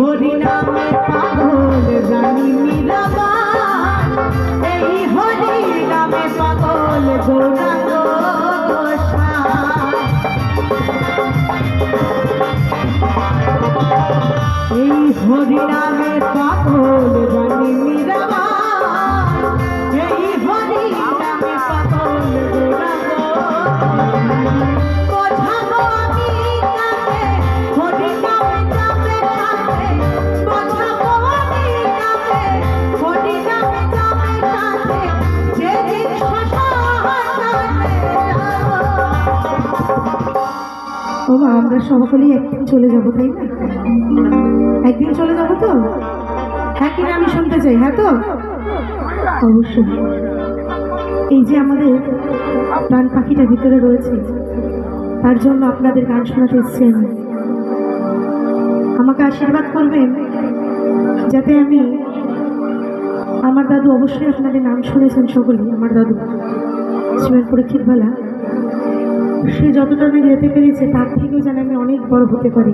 হরি নামে পাগল জানি মীরাবাই, এই হরি নামে পাগল গৌরাঙ্গ গোসাই। এই হরি নামে পাগল জানি মীরাবাই, এই হরি নামে পাগল গৌরাঙ্গ বোঝাবো আমি কাকে হরি নামে যাবে সাথে, বোঝাবো আমি কাকে হরি নামে যাবে সাথে, যেদিন ওমা আমরা সকলেই একদিন চলে যাবো, তাই না? একদিন চলে যাবো তো? হ্যাঁ কিনা আমি শুনতে চাই, হ্যাঁ তো? অবশ্যই। এই যে আমাদের প্রাণ পাখিটা ভিতরে রয়েছে, তার জন্য আপনাদের গান শোনাতে এসেছি আমি। আমাকে আশীর্বাদ করবেন যাতে আমি, আমার দাদু, অবশ্যই আপনাদের নাম শুনেছেন সকলেই, আমার দাদু শ্রীমান পরীক্ষিত বালা, সে যতটা আমি যেতে পেরেছে তার থেকেও যেন আমি অনেক বড় হতে পারি।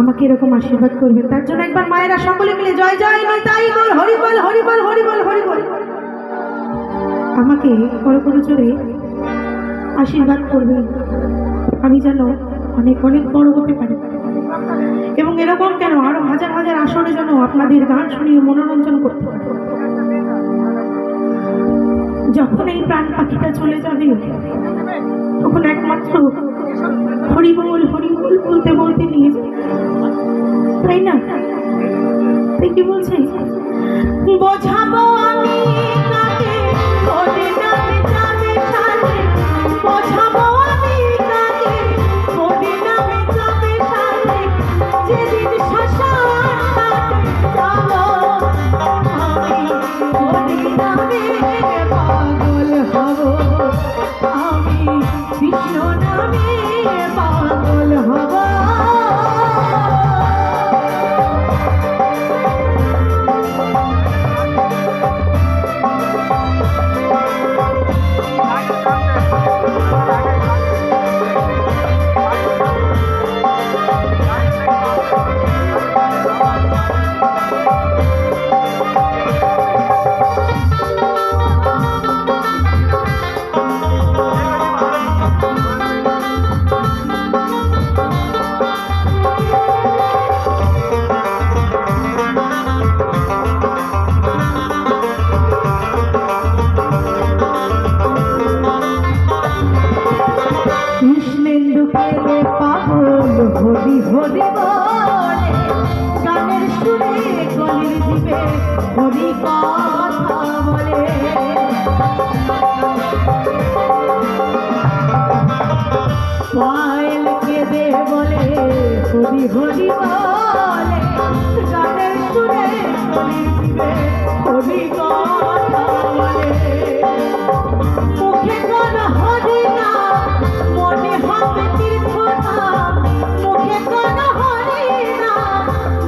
আমাকে এরকম আশীর্বাদ করবেন, তার জন্য একবার মায়েরা সকলে মিলে জয় জয় নিতাই গৌর হরি বল হরি বল হরি বল হরি বল আমাকে বড় করে জোরে আশীর্বাদ করবেন, আমি যেন অনেক অনেক বড় হতে পারি। এবং এরকম কেন, আরো হাজার হাজার আসরে যেন আপনাদের গান শুনিয়ে মনোরঞ্জন করতে পারি। যখন এই প্রাণ পাখিটা চলে যাবে তখন একমাত্র হরিবল হরিবল বলতে বলতে নিয়ে যাবে, তাই না? তাই কি বলছে, বোঝাবো আমি কাকে হরি নামে যাবে সাথে, বোঝাবো আমি কাকে হরি নামে যাবে সাথে, যেদিন শ্মশান ঘাটে যাবো আমি হরি নামে পাগল হব, আমি কৃষ্ণ নামে পাগল হব। হরি হরি বলে গানের সুরে গলির জীবে হরি কথা বলে, পায়েল কেঁদে বলে হরি হরি বলে গানের সুরে গলির জীবে হরি কথা বলে। মুখে কোন হরি না মনে হবে তীর্থ না, মুখে কোন হরি না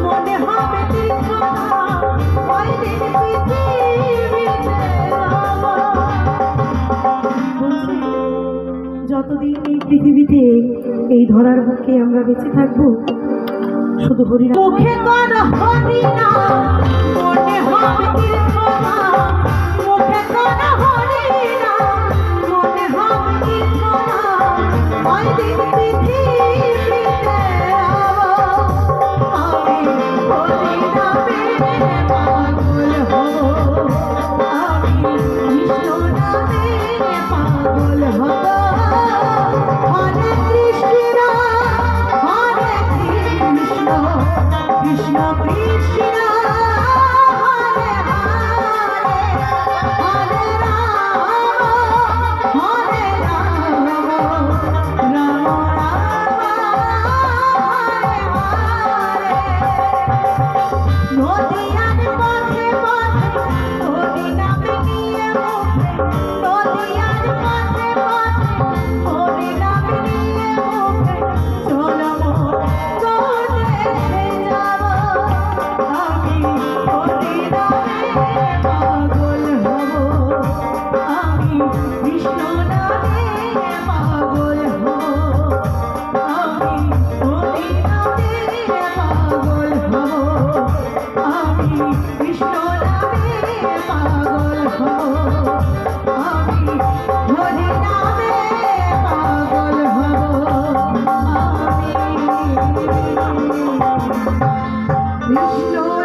মনে হবে তীর্থ না, ওই দিন পৃথিবীতে যতদিন এই পৃথিবীতে এই ধরার বুকে আমরা বেঁচে থাকবো শুধু হরি নাম। মুখে কোন হরি না মনে হবে তীর্থ না, মুখে কোন হরি না মনে হবে তীর্থ না, ওই দিন পৃথিবীতে আমি হরি নামে পাগল হব, আমি কৃষ্ণ নামে পাগল হব। হরে কৃষ্ণ হরে কৃষ্ণ কৃষ্ণ কৃষ্ণ হরে হরে, হরে রাম হরে রাম রাম রাম হরে হরে। নদিয়ার পথে পথে হরি নামে নিয়ে মুখে, নদিয়ার পথে পথে হরি নামে নিয়ে মুখে, চলো কোন দেশে যাব আমি হরি নামে পাগল হব, আমি কৃষ্ণ নামে পাগল হব, আমি হরি নামে পাগল কৃষ্ণ